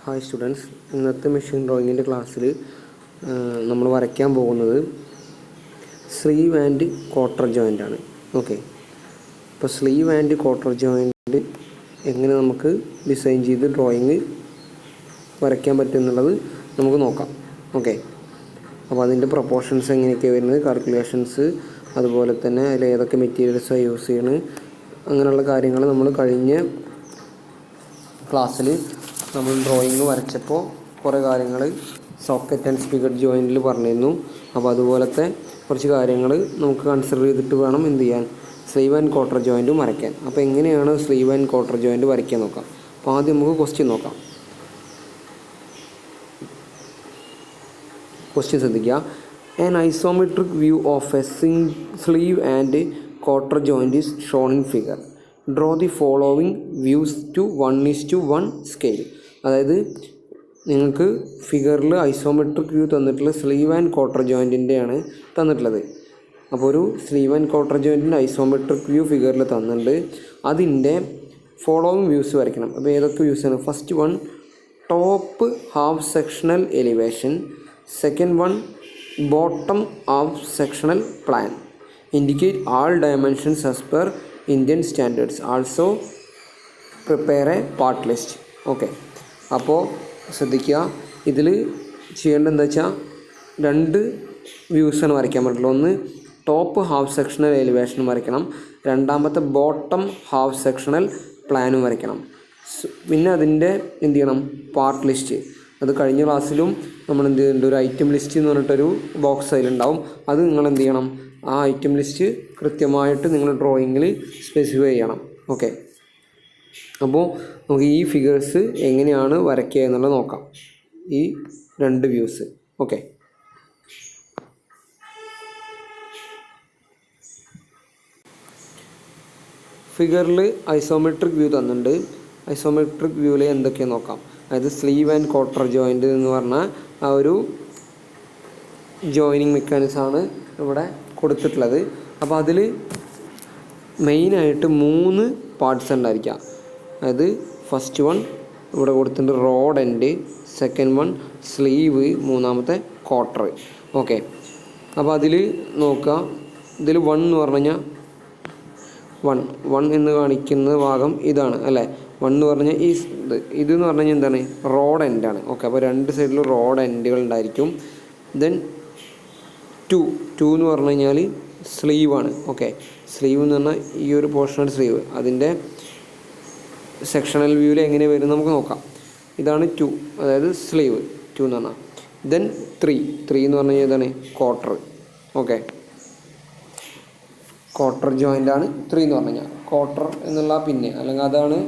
Hi students, ഇന്നത്തെ machine ഡ്രോയിങ്ങിൻ്റെ ക്ലാസ്സിൽ നമ്മൾ വരയ്ക്കാൻ പോകുന്നത് സ്ലീവ് ആൻഡ് ക്വാർട്ടർ ജോയിൻ്റ് ആണ്. ഓക്കെ, അപ്പോൾ സ്ലീവ് ആൻഡ് ക്വാർട്ടർ ജോയിൻ്റ് എങ്ങനെ നമുക്ക് ഡിസൈൻ ചെയ്ത് ഡ്രോയിങ് വരയ്ക്കാൻ പറ്റും എന്നുള്ളത് നമുക്ക് നോക്കാം. ഓക്കെ, അപ്പോൾ അതിൻ്റെ പ്രൊപ്പോർഷൻസ് എങ്ങനെയൊക്കെ വരുന്നത്, കാൽക്കുലേഷൻസ്, അതുപോലെ തന്നെ അതിൽ ഏതൊക്കെ മെറ്റീരിയൽസാണ് യൂസ് ചെയ്യുന്നത്, അങ്ങനെയുള്ള കാര്യങ്ങൾ നമ്മൾ കഴിഞ്ഞ ക്ലാസ്സിൽ നമ്മൾ ഡ്രോയിങ് വരച്ചപ്പോൾ കുറേ കാര്യങ്ങൾ സോക്കറ്റ് ആൻഡ് സ്പിഗറ്റ് ജോയിൻറ്റിൽ പറഞ്ഞിരുന്നു. അപ്പോൾ അതുപോലത്തെ കുറച്ച് കാര്യങ്ങൾ നമുക്ക് കൺസിഡർ ചെയ്തിട്ട് വേണം എന്ത് ചെയ്യാൻ, സ്ലീവ് ആൻഡ് ക്വാർട്ടർ ജോയിൻറ്റും വരയ്ക്കാൻ. അപ്പോൾ എങ്ങനെയാണ് സ്ലീവ് ആൻഡ് ക്വാർട്ടർ ജോയിൻറ്റ് വരയ്ക്കാൻ നോക്കാം. അപ്പോൾ ആദ്യം നമുക്ക് ക്വസ്റ്റ്യൻ നോക്കാം. ക്വസ്റ്റ്യൻ ശ്രദ്ധിക്കുക. An isometric view of a sleeve and quarter joint is shown in figure. Draw the following views to 1:1 scale. അതായത് നിങ്ങൾക്ക് ഫിഗറിൽ ഐസോമെട്രിക് വ്യൂ തന്നിട്ടുള്ള സ്ലീവ് ആൻഡ് ക്വാർട്ടർ ജോയിൻറ്റിൻ്റെയാണ് തന്നിട്ടുള്ളത്. അപ്പോൾ ഒരു സ്ലീവ് ആൻഡ് ക്വാർട്ടർ ജോയിൻറ്റിൻ്റെ ഐസോമെട്രിക് വ്യൂ ഫിഗറിൽ തന്നിട്ടുണ്ട്. അതിൻ്റെ ഫോളോവിങ് വ്യൂസ് വരയ്ക്കണം. അപ്പോൾ ഏതൊക്കെ വ്യൂസാണ്? First one, top half sectional elevation. Second one, bottom half sectional plan. Indicate all dimensions as per Indian standards. Also prepare A part list. Okay, അപ്പോൾ ശ്രദ്ധിക്കുക, ഇതിൽ ചെയ്യേണ്ടത് എന്താ വെച്ചാൽ രണ്ട് വ്യൂസാണ് വരയ്ക്കാൻ പറ്റുള്ളൂ. ഒന്ന് ടോപ്പ് ഹാഫ് സെക്ഷണൽ എലിവേഷനും വരയ്ക്കണം, രണ്ടാമത്തെ ബോട്ടം ഹാഫ് സെക്ഷണൽ പ്ലാനും വരയ്ക്കണം. പിന്നെ അതിൻ്റെ എന്ത് ചെയ്യണം, പാർട്ട് ലിസ്റ്റ്. അത് കഴിഞ്ഞ ക്ലാസ്സിലും നമ്മൾ എന്ത് ചെയ്യുന്നുണ്ട്, ഒരു ഐറ്റം ലിസ്റ്റ് എന്ന് പറഞ്ഞിട്ടൊരു ബോക്സ് അതിലുണ്ടാവും. അത് നിങ്ങൾ എന്ത് ചെയ്യണം, ആ ഐറ്റം ലിസ്റ്റ് കൃത്യമായിട്ട് നിങ്ങൾ ഡ്രോയിങ്ങിൽ സ്പെസിഫൈ ചെയ്യണം. ഓക്കെ, അപ്പോൾ നമുക്ക് ഈ ഫിഗേഴ്സ് എങ്ങനെയാണ് വരയ്ക്കുക എന്നുള്ളത് നോക്കാം, ഈ രണ്ട് വ്യൂസ്. ഓക്കെ, ഫിഗറിൽ ഐസോമെട്രിക് വ്യൂ തന്നിട്ടുണ്ട്. ഐസോമെട്രിക് വ്യൂവിൽ എന്തൊക്കെയാണ് നോക്കാം. അതായത് സ്ലീവ് ആൻഡ് ക്വാർട്ടർ ജോയിൻ്റ് എന്ന് പറഞ്ഞാൽ ആ ഒരു ജോയിനിങ് മെക്കാനിസമാണ് ഇവിടെ കൊടുത്തിട്ടുള്ളത്. അപ്പോൾ അതിൽ മെയിനായിട്ട് 3 പാർട്സ് ഉണ്ടായിരിക്കുക. അതായത് ഫസ്റ്റ് വൺ ഇവിടെ കൊടുത്തിട്ടുണ്ട് road end, second one sleeve, മൂന്നാമത്തെ ക്വാർട്ടർ. ഓക്കെ, അപ്പോൾ അതിൽ നോക്കുക, ഇതിൽ 1 എന്ന് പറഞ്ഞു കഴിഞ്ഞാൽ 1 എന്ന് കാണിക്കുന്ന ഭാഗം ഇതാണ് അല്ലേ. 1 എന്ന് പറഞ്ഞാൽ ഈ ഇതെന്ന് പറഞ്ഞു കഴിഞ്ഞാൽ എന്താണ്, റോഡ് എൻഡാണ്. ഓക്കെ, അപ്പോൾ രണ്ട് സൈഡിലും റോഡ് എൻഡുകൾ ഉണ്ടായിരിക്കും. ദെൻ 2 എന്ന് പറഞ്ഞു കഴിഞ്ഞാൽ സ്ലീവാണ്. ഓക്കെ, സ്ലീവ് എന്ന് പറഞ്ഞാൽ ഈ ഒരു പോർഷനാണ് സ്ലീവ്. അതിൻ്റെ സെക്ഷണൽ വ്യൂവിൽ എങ്ങനെ വരും നമുക്ക് നോക്കാം. ഇതാണ് 2, അതായത് സ്ലീവ് 2 എന്ന് പറഞ്ഞാൽ. ദെൻ 3 എന്ന് പറഞ്ഞു കഴിഞ്ഞാൽ ഇതാണ് ക്വാർട്ടർ. ഓക്കെ, ക്വാർട്ടർ ജോയിൻ്റാണ് 3 എന്ന് പറഞ്ഞു കഴിഞ്ഞാൽ. ക്വാർട്ടർ എന്നുള്ള പിന്നെ അല്ലെങ്കിൽ അതാണ്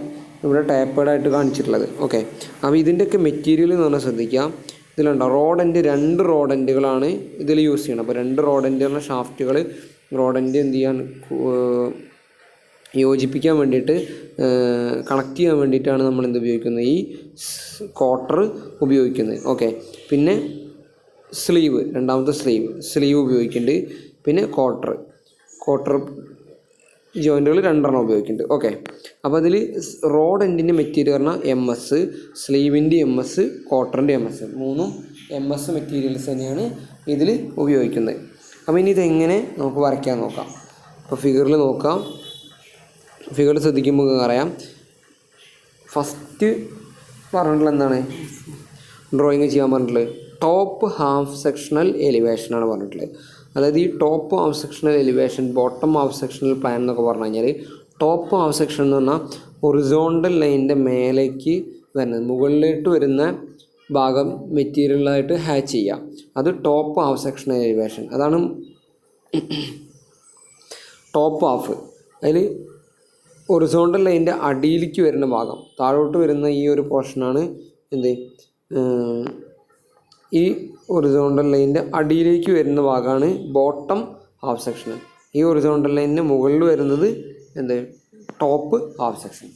ഇവിടെ ടാപ്പേഡായിട്ട് കാണിച്ചിട്ടുള്ളത്. ഓക്കെ, അപ്പോൾ ഇതിൻ്റെയൊക്കെ മെറ്റീരിയൽ എന്ന് പറഞ്ഞാൽ ശ്രദ്ധിക്കുക. ഇതിലുണ്ടോ റോഡ് എൻഡ്, 2 റോഡ് എൻഡുകളാണ് ഇതിൽ യൂസ് ചെയ്യണം. അപ്പോൾ 2 റോഡ് എൻഡ് പറഞ്ഞ ഷാഫ്റ്റുകൾ റോഡ് എൻഡ് എന്ത് ചെയ്യാൻ യോജിപ്പിക്കാൻ വേണ്ടിയിട്ട്, കണക്ട് ചെയ്യാൻ വേണ്ടിയിട്ടാണ് നമ്മൾ എന്ത് ഉപയോഗിക്കുന്നത്, ഈ ക്വാർട്ടർ ഉപയോഗിക്കുന്നത്. ഓക്കെ, പിന്നെ സ്ലീവ്, രണ്ടാമത്തെ സ്ലീവ് ഉപയോഗിക്കുന്നുണ്ട്. പിന്നെ ക്വാർട്ടർ ജോയിൻറ്റുകൾ 2 ഉപയോഗിക്കുന്നുണ്ട്. ഓക്കെ, അപ്പോൾ അതിൽ റോഡ് എൻഡിൻ്റെ മെറ്റീരിയൽ പറഞ്ഞാൽ MS, സ്ലീവിൻ്റെ MS, ക്വാർട്ടറിൻ്റെ MS, 3 MS മെറ്റീരിയൽസ് തന്നെയാണ് ഇതിൽ ഉപയോഗിക്കുന്നത്. അപ്പോൾ ഇനി ഇതെങ്ങനെ നമുക്ക് വരയ്ക്കാൻ നോക്കാം. അപ്പോൾ ഫിഗറിൽ നോക്കാം. ഫിഗറിൽ ശ്രദ്ധിക്കുമ്പോൾ അറിയാം, ഫസ്റ്റ് പറഞ്ഞിട്ടുള്ളത് എന്താണ്, ഡ്രോയിങ് ചെയ്യാൻ പറഞ്ഞിട്ടുള്ളത് ടോപ്പ് ഹാഫ് സെക്ഷണൽ എലിവേഷനാണ് പറഞ്ഞിട്ടുള്ളത്. അതായത് ഈ top half sectional elevation, bottom half sectional plan എന്നൊക്കെ പറഞ്ഞു കഴിഞ്ഞാൽ, ടോപ്പ് ഹാഫ് സെക്ഷൻ എന്ന് പറഞ്ഞാൽ ഹൊറിസോണ്ടൽ ലൈനിൻ്റെ മേലേക്ക് വരുന്നത്, മുകളിലോട്ട് വരുന്ന ഭാഗം മെറ്റീരിയലായിട്ട് ഹാച്ച് ചെയ്യുക. അത് ടോപ്പ് ഹാഫ് സെക്ഷണൽ എലിവേഷൻ. അതാണ് ടോപ്പ് ഹാഫ്. അതിൽ ഹൊറിസോണ്ടൽ ലൈനിൻ്റെ അടിയിലേക്ക് വരുന്ന ഭാഗം, താഴോട്ട് വരുന്ന ഈ ഒരു പോർഷനാണ് എന്ത്, ഈ ഹൊറിസോണ്ടൽ ലൈനിൻ്റെ അടിയിലേക്ക് വരുന്ന ഭാഗമാണ് ബോട്ടം ഹാഫ് സെക്ഷൻ. ഈ ഹൊറിസോണ്ടൽ ലൈനിന് മുകളിൽ വരുന്നത് എന്ത്, ടോപ്പ് ഹാഫ് സെക്ഷൻ.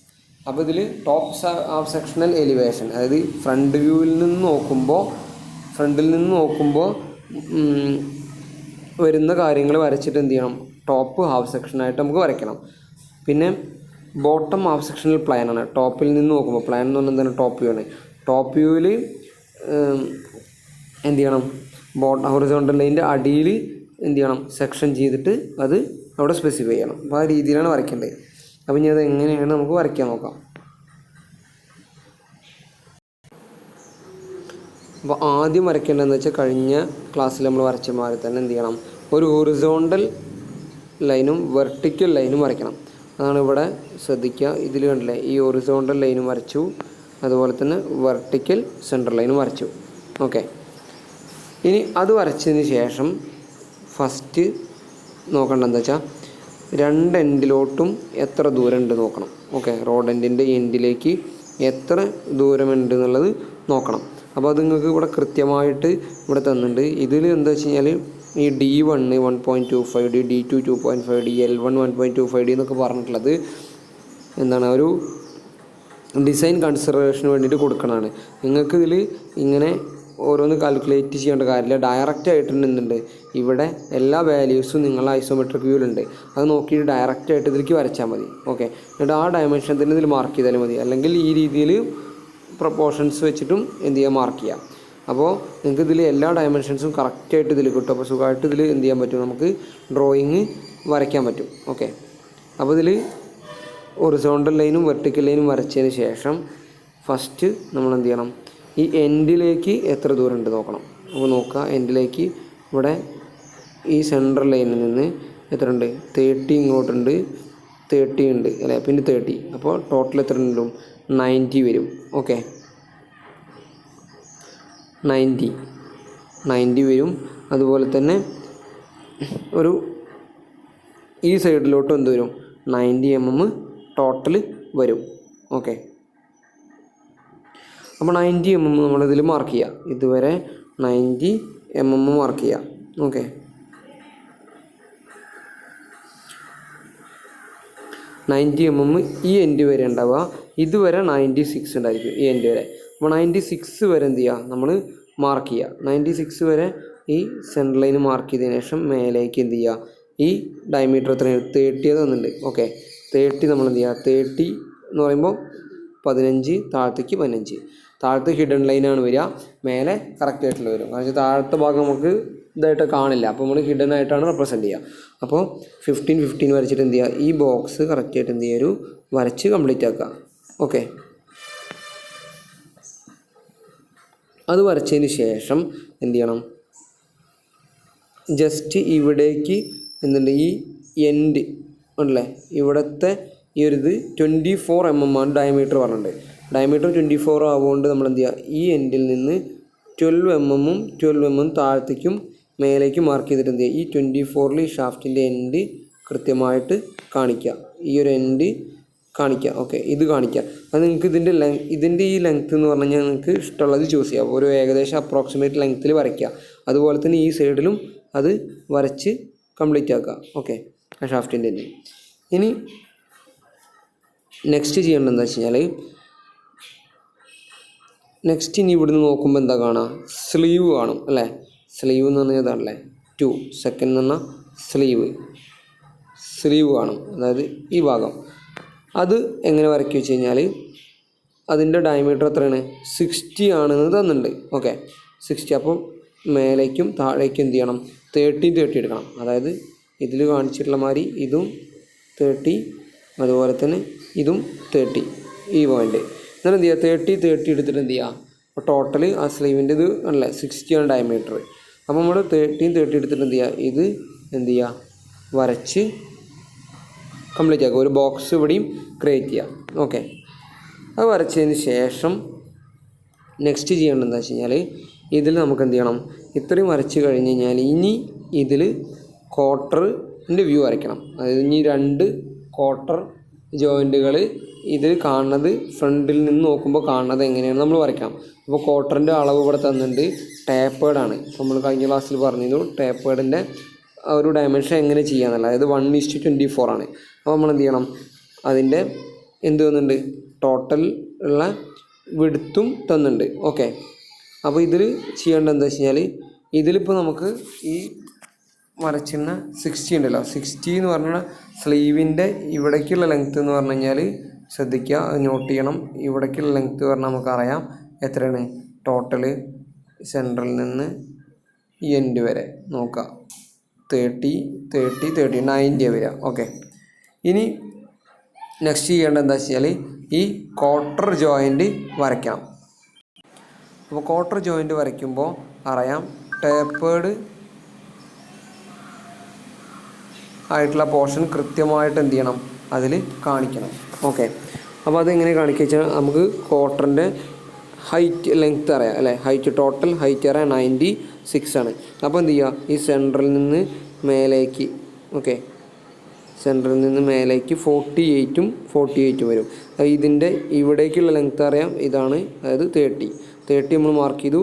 അപ്പോൾ ഇതിൽ ടോപ്പ് ഹാഫ് സെക്ഷണൽ എലിവേഷൻ, അതായത് ഫ്രണ്ടിൽ നിന്ന് നോക്കുമ്പോൾ വരുന്ന കാര്യങ്ങൾ വരച്ചിട്ട് എന്ത് ചെയ്യണം, ടോപ്പ് ഹാഫ് സെക്ഷനായിട്ട് നമുക്ക് വരയ്ക്കണം. പിന്നെ ബോട്ടം ഹാഫ് സെക്ഷണൽ പ്ലാനാണ്. ടോപ്പിൽ നിന്ന് നോക്കുമ്പോൾ, പ്ലാൻ എന്ന് പറഞ്ഞാൽ എന്താണ്, ടോപ്പ് വ്യൂ ആണ്. ടോപ്പ് വ്യൂവിൽ എന്ത് ചെയ്യണം, ഹൊറിസോണ്ടൽ ലൈനിൻ്റെ അടിയിൽ എന്ത് ചെയ്യണം, സെക്ഷൻ ചെയ്തിട്ട് അത് അവിടെ സ്പെസിഫൈ ചെയ്യണം. അപ്പോൾ ആ രീതിയിലാണ് വരയ്ക്കേണ്ടത്. അപ്പോൾ ഇനി അത് എങ്ങനെയാണ് നമുക്ക് വരയ്ക്കാൻ നോക്കാം. അപ്പോൾ ആദ്യം വരയ്ക്കേണ്ടതെന്ന് വെച്ചാൽ കഴിഞ്ഞ ക്ലാസ്സിൽ നമ്മൾ വരച്ച മാതിരി തന്നെ എന്ത് ചെയ്യണം, ഒരു ഹൊറിസോണ്ടൽ ലൈനും വെർട്ടിക്കൽ ലൈനും വരയ്ക്കണം. അതാണ് ഇവിടെ ശ്രദ്ധിക്കുക. ഇതിൽ കണ്ടില്ലേ, ഈ ഹൊറിസോണ്ടൽ ലൈനും വരച്ചു, അതുപോലെ തന്നെ വെർട്ടിക്കൽ സെൻട്രൽ ലൈനും വരച്ചു. ഓക്കെ, ഇനി അത് വരച്ചതിന് ശേഷം ഫസ്റ്റ് നോക്കേണ്ടതെന്ന് വെച്ചാൽ രണ്ട് എൻഡിലോട്ടും എത്ര ദൂരമുണ്ട് നോക്കണം. ഓക്കെ, റോഡ് എൻഡിൻ്റെ എൻഡിലേക്ക് എത്ര ദൂരമുണ്ട് എന്നുള്ളത് നോക്കണം. അപ്പോൾ അത് നിങ്ങൾക്ക് ഇവിടെ കൃത്യമായിട്ട് ഇവിടെ തന്നിട്ടുണ്ട്. ഇതിൽ എന്താ വെച്ച് കഴിഞ്ഞാൽ ഈ D1 1.25D, D2 2.5D, L1 1.25D എന്നൊക്കെ പറഞ്ഞിട്ടുള്ളത് എന്താണ്, ഒരു ഡിസൈൻ കൺസിഡറേഷന് വേണ്ടിയിട്ട് കൊടുക്കണതാണ്. നിങ്ങൾക്ക് ഇതിൽ ഇങ്ങനെ ഓരോന്ന് കാൽക്കുലേറ്റ് ചെയ്യേണ്ട കാര്യമില്ല. ഡയറക്റ്റ് ആയിട്ട് എന്തുണ്ട്, ഇവിടെ എല്ലാ വാല്യൂസും നിങ്ങൾ ഐസോമെട്രിക് വ്യൂവിലുണ്ട്. അത് നോക്കിയിട്ട് ഡയറക്റ്റായിട്ട് ഇതിലേക്ക് വരച്ചാൽ മതി. ഓക്കെ, എന്നിട്ട് ആ ഡയമെൻഷൻ തന്നെ ഇതിൽ മാർക്ക് ചെയ്താലും മതി. അല്ലെങ്കിൽ ഈ രീതിയിൽ പ്രൊപ്പോർഷൻസ് വെച്ചിട്ടും എന്ത് ചെയ്യുക, മാർക്ക് ചെയ്യാം. അപ്പോൾ നിങ്ങൾക്ക് ഇതിൽ എല്ലാ ഡയമെൻഷൻസും കറക്റ്റായിട്ട് ഇതിൽ കിട്ടും. അപ്പോൾ സുഖമായിട്ട് ഇതിൽ എന്ത് ചെയ്യാൻ പറ്റും, നമുക്ക് ഡ്രോയിങ് വരയ്ക്കാൻ പറ്റും. ഓക്കെ, അപ്പോൾ ഇതിൽ ഹൊറിസോണ്ടൽ ലൈനും വെർട്ടിക്കൽ ലൈനും വരച്ചതിന് ശേഷം ഫസ്റ്റ് നമ്മൾ എന്ത് ചെയ്യണം, ഈ എൻഡിലേക്ക് എത്ര ദൂരം ഉണ്ട് നോക്കണം. അപ്പോൾ നോക്കുക, എൻഡിലേക്ക് ഇവിടെ ഈ സെൻട്രൽ ലൈനിൽ നിന്ന് എത്ര ഉണ്ട്, 30 ഇങ്ങോട്ടുണ്ട്, 30 ഉണ്ട് അല്ലേ, പിന്നെ 30. അപ്പോൾ ടോട്ടൽ എത്ര ഉണ്ടും, 90 വരും. ഓക്കെ, 90 വരും. അതുപോലെ തന്നെ ഒരു ഈ സൈഡിലോട്ട് എന്ത് വരും, 90 mm ടോട്ടൽ വരും. ഓക്കെ, അപ്പോൾ 90 mm നമ്മളിതിൽ മാർക്ക് ചെയ്യുക. ഇതുവരെ 90 mm മാർക്ക് ചെയ്യുക. ഓക്കെ, 90 mm ഈ എൻഡ് വരെ ഉണ്ടാവുക. ഇതുവരെ 96 ഉണ്ടായിരിക്കും ഈ എൻഡ് വരെ. അപ്പോൾ 96 വരെ എന്ത് ചെയ്യുക, നമ്മൾ മാർക്ക് ചെയ്യുക. 96 വരെ ഈ സെൻട്രൽ ലൈന് മാർക്ക് ചെയ്തതിന് ശേഷം മേലേക്ക് എന്ത് ചെയ്യുക, ഈ ഡയമീറ്റർ എത്രയാണ്, 30 തന്നിട്ടുണ്ട്. ഓക്കെ, 30 നമ്മൾ എന്ത് ചെയ്യുക, 30 എന്ന് പറയുമ്പോൾ 15, താഴത്തേക്ക് 15. താഴത്ത് ഹിഡൻ ലൈനാണ് വരിക, മേലെ കറക്റ്റ് ആയിട്ടുള്ള വരും. കാരണം താഴത്തെ ഭാഗം നമുക്ക് ഇതായിട്ട് കാണില്ല, അപ്പോൾ നമ്മൾ ഹിഡൻ ആയിട്ടാണ് റെപ്രസെൻറ്റ് ചെയ്യുക. അപ്പോൾ 15 വരച്ചിട്ട് എന്ത് ചെയ്യുക, ഈ ബോക്സ് കറക്റ്റായിട്ട് എന്ത് ചെയ്യുക, ഒരു വരച്ച് കംപ്ലീറ്റ് ആക്കുക. ഓക്കെ, അത് വരച്ചതിന് ശേഷം എന്ത് ചെയ്യണം, ജസ്റ്റ് ഇവിടേക്ക് എന്തുണ്ട്, ഈ എൻഡ് ഉണ്ടല്ലേ, ഇവിടുത്തെ ഈ ഒരു ഇത് 24 mm ആണ് ഡയമീറ്റർ പറഞ്ഞിട്ടുണ്ട്. ഡയമീറ്റർ 24 ആവുകൊണ്ട് നമ്മൾ എന്ത് ചെയ്യുക, ഈ എൻഡിൽ നിന്ന് 12 mm താഴത്തേക്കും മേലേക്കും മാർക്ക് ചെയ്തിട്ട് എന്ത് ചെയ്യുക, ഈ 24 ഈ ഷാഫ്റ്റിൻ്റെ എൻഡ് കൃത്യമായിട്ട് കാണിക്കുക. ഈ ഒരു എൻഡ് കാണിക്കുക. ഓക്കെ, ഇത് കാണിക്കുക. അത് നിങ്ങൾക്ക് ഇതിൻ്റെ ഈ ലെങ്ത്ത് എന്ന് പറഞ്ഞു കഴിഞ്ഞാൽ നിങ്ങൾക്ക് ഇഷ്ടമുള്ളത് ചൂസ് ചെയ്യാം. ഒരു ഏകദേശം അപ്രോക്സിമേറ്റ് ലെങ്ത്തിൽ വരയ്ക്കുക. അതുപോലെ തന്നെ ഈ സൈഡിലും അത് വരച്ച് കംപ്ലീറ്റ് ആക്കുക. ഓക്കെ, ആ ഷാഫ്റ്റിൻ്റെ എൻഡ്. ഇനി നെക്സ്റ്റ് ചെയ്യേണ്ടത് എന്താ വെച്ച് കഴിഞ്ഞാൽ, നെക്സ്റ്റ് ഇനി ഇവിടുന്ന് നോക്കുമ്പോൾ എന്താ കാണുക, സ്ലീവ് കാണും അല്ലേ. സ്ലീവ് എന്ന് പറഞ്ഞാൽ ഇതാണല്ലേ, 2 സെക്കൻഡ് എന്ന് പറഞ്ഞാൽ സ്ലീവ് കാണും, അതായത് ഈ ഭാഗം. അത് എങ്ങനെ വരയ്ക്കുക വെച്ച് കഴിഞ്ഞാൽ, അതിൻ്റെ ഡയമീറ്റർ എത്രയാണ്, 60 ആണെന്ന് തന്നിട്ടുണ്ട്. ഓക്കെ, 60. അപ്പോൾ മേലേക്കും താഴേക്കും എന്ത് ചെയ്യണം, 30 എടുക്കണം. അതായത് ഇതിൽ കാണിച്ചിട്ടുള്ള മാതിരി ഇതും 30, അതുപോലെ തന്നെ ഇതും 30, ഈ പോയിൻ്റ്. എന്നാൽ എന്ത് ചെയ്യുക, 30 എടുത്തിട്ട് എന്ത് ചെയ്യുക, അപ്പോൾ ടോട്ടൽ ആ സ്ലീവിൻ്റെ ഇത് അല്ലേ 60 ആണ് ഡയമീറ്റർ. അപ്പോൾ നമ്മൾ 30 എടുത്തിട്ട് എന്ത് ചെയ്യുക, ഇത് എന്ത് ചെയ്യുക, വരച്ച് കംപ്ലീറ്റ് ആക്കുക. ഒരു ബോക്സ് ഇവിടെയും ക്രിയേറ്റ് ചെയ്യുക. ഓക്കെ, അത് വരച്ചതിന് ശേഷം നെക്സ്റ്റ് ചെയ്യേണ്ടത് എന്താ വെച്ച് കഴിഞ്ഞാൽ, ഇതിൽ നമുക്ക് എന്ത് ചെയ്യണം, ഇത്രയും വരച്ച് കഴിഞ്ഞ് കഴിഞ്ഞാൽ ഇനി ഇതിൽ ക്വാർട്ടറിൻ്റെ വ്യൂ വരയ്ക്കണം. അതായത് ഇനി 2 ക്വാർട്ടർ ജോയിൻറ്റുകൾ ഇത് കാണുന്നത് ഫ്രണ്ടിൽ നിന്ന് നോക്കുമ്പോൾ കാണുന്നത് എങ്ങനെയാണ് നമ്മൾ വരയ്ക്കണം. അപ്പോൾ ക്വാർട്ടറിൻ്റെ അളവ് ഇവിടെ തന്നിട്ടുണ്ട്, ടേപ്പേർഡാണ്. നമ്മൾ കഴിഞ്ഞ ക്ലാസ്സിൽ പറഞ്ഞിരുന്നു ടേപ്പേർഡിൻ്റെ ഒരു ഡയമെൻഷൻ എങ്ങനെ ചെയ്യാമെന്നല്ല. അതായത് 1:24 ആണ്. അപ്പോൾ നമ്മൾ എന്ത് ചെയ്യണം, അതിൻ്റെ എന്ത് തന്നിട്ടുണ്ട്, ടോട്ടൽ ഉള്ള വിഡ്ത്തും തന്നിട്ടുണ്ട്. ഓക്കെ, അപ്പോൾ ഇതിൽ ചെയ്യേണ്ടത് എന്താ വെച്ച് കഴിഞ്ഞാൽ, ഇതിലിപ്പോൾ നമുക്ക് ഈ വരച്ചിരുന്ന 60 ഉണ്ടല്ലോ, 60 എന്ന് പറഞ്ഞാൽ സ്ലീവിൻ്റെ ഇവിടേക്കുള്ള ലെങ്ത്ത് എന്ന് പറഞ്ഞു കഴിഞ്ഞാൽ ശ്രദ്ധിക്കുക, അത് നോട്ട് ചെയ്യണം. ഇവിടേക്കുള്ള ലെങ്ത്ത് പറഞ്ഞാൽ നമുക്കറിയാം എത്രയാണ് ടോട്ടൽ സെൻട്രൽ നിന്ന് ഈ എൻഡ് വരെ നോക്കാം 90 വരിക. ഓക്കെ, ഇനി നെക്സ്റ്റ് ചെയ്യേണ്ടത് എന്താ വെച്ചാൽ ഈ ക്വാർട്ടർ ജോയിൻറ്റ് വരയ്ക്കാം. അപ്പോൾ ക്വാർട്ടർ ജോയിൻറ്റ് വരയ്ക്കുമ്പോൾ അറിയാം ടേപ്പേർഡ് ആയിട്ടുള്ള പോർഷൻ കൃത്യമായിട്ട് എന്ത് ചെയ്യണം, അതിൽ കാണിക്കണം. ഓക്കെ, അപ്പോൾ അതെങ്ങനെ കാണിക്കുക വെച്ചാൽ നമുക്ക് ക്വാർട്ടറിൻ്റെ ഹൈറ്റ് ലെങ്ത്ത് അറിയാം അല്ലേ, ടോട്ടൽ ഹൈറ്റ് അറിയാം 96 ആണ്. അപ്പോൾ എന്ത് ചെയ്യുക, ഈ സെൻറ്ററിൽ നിന്ന് മേലേക്ക്, ഓക്കെ, സെൻറ്ററിൽ നിന്ന് മേലേക്ക് 48 വരും. ഇതിൻ്റെ ഇവിടേക്കുള്ള ലെങ്ത്ത് അറിയാം, ഇതാണ്, അതായത് 30 നമ്മൾ മാർക്ക് ചെയ്തു.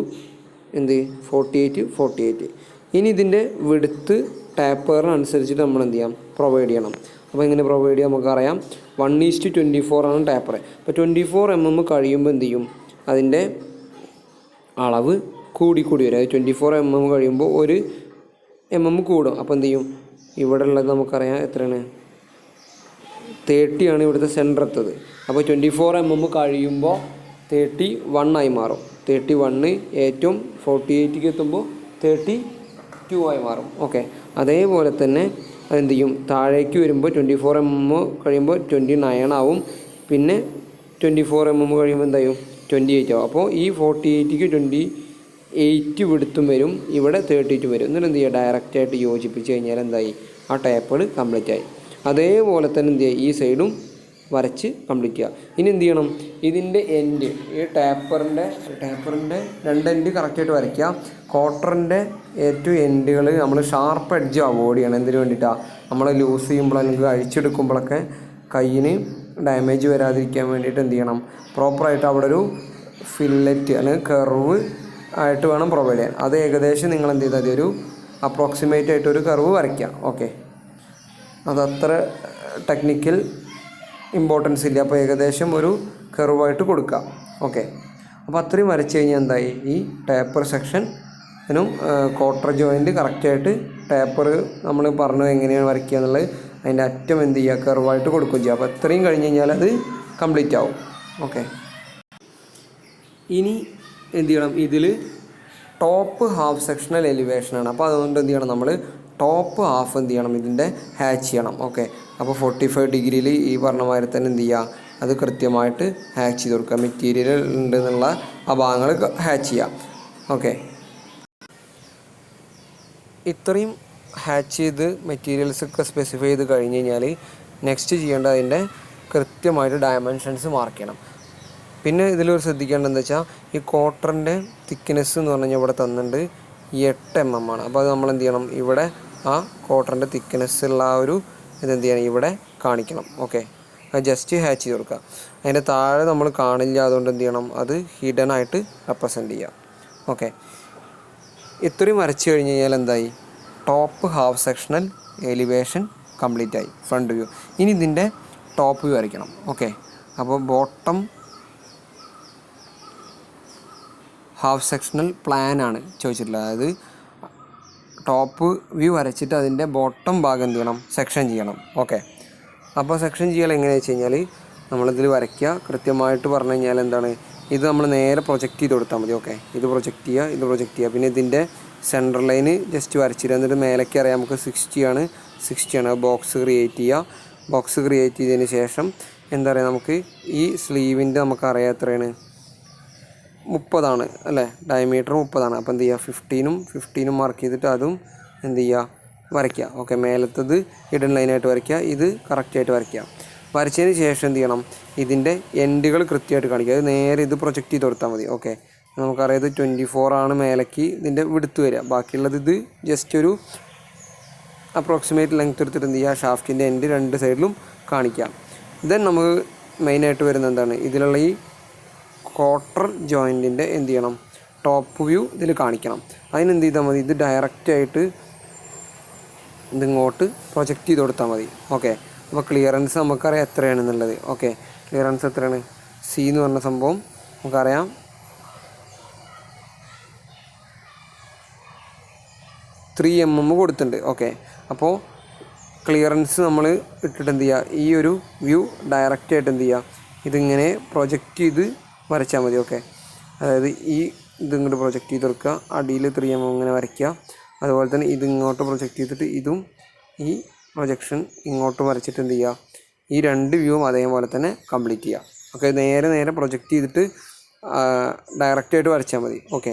എന്ത് 48. ഇനി ഇതിൻ്റെ വിഡ്ത്ത് ടാപ്പറിനനുസരിച്ചിട്ട് നമ്മൾ എന്ത് ചെയ്യാം, പ്രൊവൈഡ് ചെയ്യണം. അപ്പോൾ എങ്ങനെ പ്രൊവൈഡ് ചെയ്യാം നമുക്കറിയാം, 1:24 ആണ് ടാപ്പർ. അപ്പോൾ 24 mm കഴിയുമ്പോൾ എന്ത് ചെയ്യും, അതിൻ്റെ അളവ് കൂടി വരും. അതായത് 24 mm കഴിയുമ്പോൾ 1 mm കൂടും. അപ്പോൾ എന്ത് ചെയ്യും, ഇവിടെ ഉള്ളത് നമുക്കറിയാം എത്രയാണ്, 30 ആണ് ഇവിടുത്തെ സെൻറ്റർ എത്തത്. അപ്പോൾ 24 mm കഴിയുമ്പോൾ 31 ആയി മാറും. 31 ഏറ്റവും 48ക്ക് എത്തുമ്പോൾ 32 ആയി മാറും. ഓക്കെ, അതേപോലെ തന്നെ അതെന്ത് ചെയ്യും, താഴേക്ക് വരുമ്പോൾ 24 mm കഴിയുമ്പോൾ 29 ആവും. പിന്നെ 24 mm കഴിയുമ്പോൾ എന്തായും 28 ആവും. അപ്പോൾ ഈ 48ക്ക് 28 വിടുത്തും വരും, ഇവിടെ 32 വരും. എന്നിട്ട് എന്ത് ചെയ്യുക, ഡയറക്റ്റായിട്ട് യോജിപ്പിച്ച് കഴിഞ്ഞാൽ എന്തായി, ആ ടേപ്പേഡ് കംപ്ലീറ്റ് ആയി. അതേപോലെ തന്നെ എന്ത് ചെയ്യുക, ഈ സൈഡും വരച്ച് കംപ്ലീറ്റ് ചെയ്യുക. ഇനി എന്ത് ചെയ്യണം, ഇതിൻ്റെ എൻഡ്, ഈ ടാപ്പറിൻ്റെ 2 എൻഡ് കറക്റ്റായിട്ട് വരയ്ക്കുക. ക്വാർട്ടറിൻ്റെ ഏറ്റവും എൻഡുകൾ നമ്മൾ ഷാർപ്പ് എഡ്ജ് അവോയ്ഡ് ചെയ്യണം. എന്തിനു വേണ്ടിയിട്ടാണ്, നമ്മൾ ലൂസ് ചെയ്യുമ്പോൾ അല്ലെങ്കിൽ അഴിച്ചെടുക്കുമ്പോഴൊക്കെ കയ്യിന് ഡാമേജ് വരാതിരിക്കാൻ വേണ്ടിയിട്ട് എന്ത് ചെയ്യണം, പ്രോപ്പറായിട്ട് അവിടെ ഒരു ഫില്ലറ്റ് അല്ലെങ്കിൽ കർവ് ആയിട്ട് വേണം പ്രൊവൈഡ് ചെയ്യാൻ. അത് ഏകദേശം നിങ്ങൾ എന്ത് ചെയ്താൽ മതി, ഒരു അപ്രോക്സിമേറ്റ് ആയിട്ടൊരു കർവ് വരയ്ക്കുക. ഓക്കെ, അതത്ര ടെക്നിക്കൽ ഇമ്പോർട്ടൻസ് ഇല്ല. അപ്പോൾ ഏകദേശം ഒരു കർവായിട്ട് കൊടുക്കുക. ഓക്കെ, അപ്പോൾ അത്രയും വരച്ച് കഴിഞ്ഞാൽ എന്തായി, ഈ ടേപ്പർ സെക്ഷനും ക്വാർട്ടർ ജോയിൻറ്റ് കറക്റ്റായിട്ട് ടേപ്പർ നമ്മൾ പറഞ്ഞു എങ്ങനെയാണ് വരയ്ക്കുക എന്നുള്ളത്, അതിൻ്റെ അറ്റം എന്ത് ചെയ്യുക, കർവായിട്ട് കൊടുക്കുകയും ചെയ്യുക. അപ്പോൾ അത്രയും കഴിഞ്ഞ് കഴിഞ്ഞാൽ അത് കംപ്ലീറ്റ് ആവും. ഓക്കെ, ഇനി എന്ത് ചെയ്യണം, ഇതിൽ ടോപ്പ് ഹാഫ് സെക്ഷണൽ എലിവേഷനാണ്. അപ്പോൾ അതുകൊണ്ട് എന്ത് ചെയ്യണം, നമ്മൾ ടോപ്പ് ഹാഫ് എന്ത് ചെയ്യണം, ഇതിൻ്റെ ഹാച്ച് ചെയ്യണം. ഓക്കെ, അപ്പോൾ 45 ഡിഗ്രിയിൽ ഈ പറഞ്ഞ മാതിരി തന്നെ എന്ത് ചെയ്യുക, അത് കൃത്യമായിട്ട് ഹാച്ച് ചെയ്ത് കൊടുക്കുക. മെറ്റീരിയൽ ഉണ്ട് എന്നുള്ള ആ ഭാഗങ്ങൾ ഹാച്ച് ചെയ്യാം. ഓക്കെ, ഇത്രയും ഹാച്ച് ചെയ്ത് മെറ്റീരിയൽസൊക്കെ സ്പെസിഫൈ ചെയ്ത് കഴിഞ്ഞ് കഴിഞ്ഞാൽ നെക്സ്റ്റ് ചെയ്യേണ്ടത് അതിൻ്റെ കൃത്യമായിട്ട് ഡയമെൻഷൻസ് മാർക്ക് ചെയ്യണം. പിന്നെ ഇതിലൊരു ശ്രദ്ധിക്കേണ്ടതെന്ന് വെച്ചാൽ ഈ ക്വാർട്ടറിൻ്റെ തിക്നെസ് എന്ന് പറഞ്ഞു കഴിഞ്ഞാൽ ഇവിടെ തന്നിട്ടുണ്ട് 8 mm ആണ്. അപ്പോൾ അത് നമ്മൾ എന്ത് ചെയ്യണം, ഇവിടെ ആ ക്വാർട്ടറിൻ്റെ തിക്നെസ് ഉള്ള ആ ഒരു ഇതെന്ത് ചെയ്യണം, ഇവിടെ കാണിക്കണം. ഓക്കെ, അത് ജസ്റ്റ് ഹാച്ച് ചെയ്ത് കൊടുക്കുക. അതിൻ്റെ താഴെ നമ്മൾ കാണില്ല, അതുകൊണ്ട് എന്ത് ചെയ്യണം, അത് ഹിഡൻ ആയിട്ട് റെപ്രസെൻറ്റ് ചെയ്യുക. ഓക്കെ, ഇത്രയും വരച്ച് കഴിഞ്ഞ് കഴിഞ്ഞാൽ എന്തായി, top half sectional elevation complete ആയി, ഫ്രണ്ട് വ്യൂ. ഇനി ഇതിൻ്റെ ടോപ്പ് വ്യൂ വരയ്ക്കണം. ഓക്കെ, അപ്പോൾ ബോട്ടം ഹാഫ് സെക്ഷണൽ പ്ലാനാണ് ചോദിച്ചിട്ടുള്ളത്. അതായത് ടോപ്പ് വ്യൂ വരച്ചിട്ട് അതിൻ്റെ ബോട്ടം ഭാഗം എന്ത് ചെയ്യണം, സെക്ഷൻ ചെയ്യണം. ഓക്കെ, അപ്പോൾ സെക്ഷൻ ചെയ്യൽ എങ്ങനെയാണെന്ന് വെച്ച് കഴിഞ്ഞാൽ നമ്മളിതിൽ വരയ്ക്കുക. കൃത്യമായിട്ട് പറഞ്ഞു കഴിഞ്ഞാൽ എന്താണ്, ഇത് നമ്മൾ നേരെ പ്രൊജക്റ്റ് ചെയ്ത് കൊടുത്താൽ മതി. ഓക്കെ, ഇത് പ്രൊജക്റ്റ് ചെയ്യുക. പിന്നെ ഇതിൻ്റെ സെൻറ്റർ ലൈന് ജസ്റ്റ് വരച്ചിട്ട് എന്നിട്ട് മേലേക്ക് അറിയാം നമുക്ക് 60 ആണ്. ബോക്സ് ക്രിയേറ്റ് ചെയ്യുക. ബോക്സ് ക്രിയേറ്റ് ചെയ്തതിന് ശേഷം എന്താ പറയുക, നമുക്ക് ഈ സ്ലീവിൻ്റെ നമുക്കറിയാം എത്രയാണ്, 30 ആണ് അല്ലേ, ഡയമീറ്റർ 30 ആണ്. അപ്പോൾ എന്ത് ചെയ്യുക, 15 മാർക്ക് ചെയ്തിട്ട് അതും എന്ത് ചെയ്യുക, വരയ്ക്കുക. ഓക്കെ, മേലത്തത് ഹിഡൻ ലൈനായിട്ട് വരയ്ക്കുക, ഇത് കറക്റ്റായിട്ട് വരയ്ക്കുക. വരച്ചതിന് ശേഷം എന്ത് ചെയ്യണം, ഇതിൻ്റെ എൻഡുകൾ കൃത്യമായിട്ട് കാണിക്കുക. അത് നേരെ ഇത് പ്രൊജക്റ്റ് ചെയ്ത് കൊടുത്താൽ മതി. ഓക്കെ, നമുക്കറിയാം ഇത് 24 ആണ് മേലേക്ക് ഇതിൻ്റെ വിടുത്ത് വരിക. ബാക്കിയുള്ളത് ഇത് ജസ്റ്റ് ഒരു അപ്രോക്സിമേറ്റ് ലെങ്ത് എടുത്തിട്ട് എന്ത് ചെയ്യുക, ഷാഫ്റ്റിൻ്റെ എൻഡ് 2 സൈഡിലും കാണിക്കാം. ദെൻ നമുക്ക് മെയിനായിട്ട് വരുന്നത് എന്താണ്, ഇതിലുള്ള ഈ ക്വാർട്ടർ ജോയിൻറ്റിൻ്റെ എന്ത് ചെയ്യണം, ടോപ്പ് വ്യൂ ഇതിൽ കാണിക്കണം. അതിനെന്ത് ചെയ്താൽ മതി, ഇത് ഡയറക്റ്റായിട്ട് ഇതിങ്ങോട്ട് പ്രൊജക്റ്റ് ചെയ്ത് കൊടുത്താൽ മതി. ഓക്കെ, അപ്പോൾ ക്ലിയറൻസ് നമുക്കറിയാം എത്രയാണെന്നുള്ളത്. ഓക്കെ, ക്ലിയറൻസ് എത്രയാണ്, സി എന്ന് പറഞ്ഞ സംഭവം നമുക്കറിയാം 3 mm കൊടുത്തിട്ടുണ്ട്. ഓക്കെ, അപ്പോൾ ക്ലിയറൻസ് നമ്മൾ ഇട്ടിട്ട് എന്ത് ചെയ്യുക, ഈ ഒരു വ്യൂ ഡയറക്റ്റായിട്ട് എന്ത് ചെയ്യുക, ഇതിങ്ങനെ പ്രൊജക്റ്റ് ചെയ്ത് വരച്ചാൽ മതി. ഓക്കെ, അതായത് ഇതിങ്ങോട്ട് പ്രൊജക്റ്റ് ചെയ്ത് കൊടുക്കുക, അടിയിൽ 3mm ഇങ്ങനെ വരയ്ക്കുക. അതുപോലെ തന്നെ ഇതിങ്ങോട്ട് പ്രൊജക്റ്റ് ചെയ്തിട്ട് ഇതും ഈ പ്രൊജക്ഷൻ ഇങ്ങോട്ട് വരച്ചിട്ട് എന്ത് ചെയ്യുക, ഈ 2 വ്യൂവും അതേപോലെ തന്നെ കംപ്ലീറ്റ് ചെയ്യുക. ഓക്കെ, നേരെ പ്രൊജക്റ്റ് ചെയ്തിട്ട് ഡയറക്റ്റായിട്ട് വരച്ചാൽ മതി. ഓക്കെ,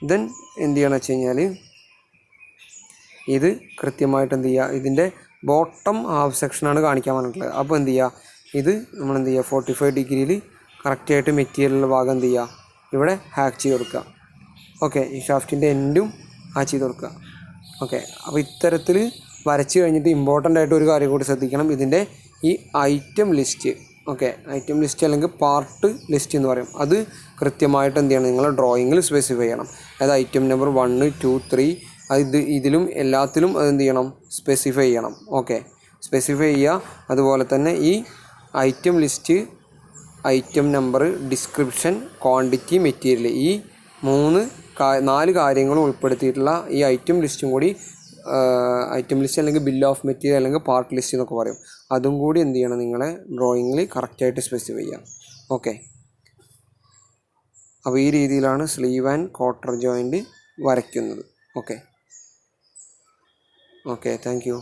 ദെൻ എന്ത് ചെയ്യണമെന്ന് വെച്ച് കഴിഞ്ഞാൽ ഇത് കൃത്യമായിട്ട് എന്ത് ചെയ്യുക, ഇതിൻ്റെ ബോട്ടം ഹാഫ് സെക്ഷനാണ് കാണിക്കാൻ പറഞ്ഞിട്ടുള്ളത്. അപ്പോൾ എന്ത് ചെയ്യുക, ഇത് നമ്മൾ എന്ത് ചെയ്യുക, 45 ഡിഗ്രിയിൽ കറക്റ്റായിട്ട് മെറ്റീരിയലിൻ്റെ ഭാഗം എന്ത് ചെയ്യുക, ഇവിടെ ഹാക്ക് ചെയ്ത് കൊടുക്കുക. ഓക്കെ, ഈ ഷാഫ്റ്റിൻ്റെ എൻഡും ഹാക്ക് ചെയ്ത് കൊടുക്കുക. ഓക്കെ, അപ്പോൾ ഇത്തരത്തിൽ വരച്ച് കഴിഞ്ഞിട്ട് ഇമ്പോർട്ടൻ്റ് ആയിട്ട് ഒരു കാര്യം കൂടി ശ്രദ്ധിക്കണം. ഇതിൻ്റെ ഈ item list, okay, item list അല്ലെങ്കിൽ പാർട്ട് ലിസ്റ്റ് എന്ന് പറയും, അത് കൃത്യമായിട്ട് എന്ത് ചെയ്യണം, നിങ്ങൾ ഡ്രോയിങ്ങിൽ സ്പെസിഫൈ ചെയ്യണം. അതായത് ഐറ്റം നമ്പർ 1, 2, 3 ഇതിലും എല്ലാത്തിലും അതെന്ത് ചെയ്യണം, സ്പെസിഫൈ ചെയ്യണം. ഓക്കെ, സ്പെസിഫൈ ചെയ്യുക. അതുപോലെ തന്നെ ഈ item list, item number, description, quantity, material, ഈ 4 കാര്യങ്ങളും ഉൾപ്പെടുത്തിയിട്ടുള്ള ഈ ഐറ്റം ലിസ്റ്റും കൂടി, ഐറ്റം ലിസ്റ്റ് അല്ലെങ്കിൽ ബിൽ ഓഫ് മെറ്റീരിയൽ അല്ലെങ്കിൽ പാർട്ട് ലിസ്റ്റ് എന്നൊക്കെ പറയും, അതും കൂടി എന്ത് ചെയ്യണം, നിങ്ങളെ ഡ്രോയിങ്ങിൽ കറക്റ്റായിട്ട് സ്പെസിഫൈ ചെയ്യാം. ഓക്കെ, അപ്പോൾ ഈ രീതിയിലാണ് സ്ലീവ് ആൻഡ് ക്വാർട്ടർ ജോയിൻറ്റ് വരയ്ക്കുന്നത്. Okay, thank you.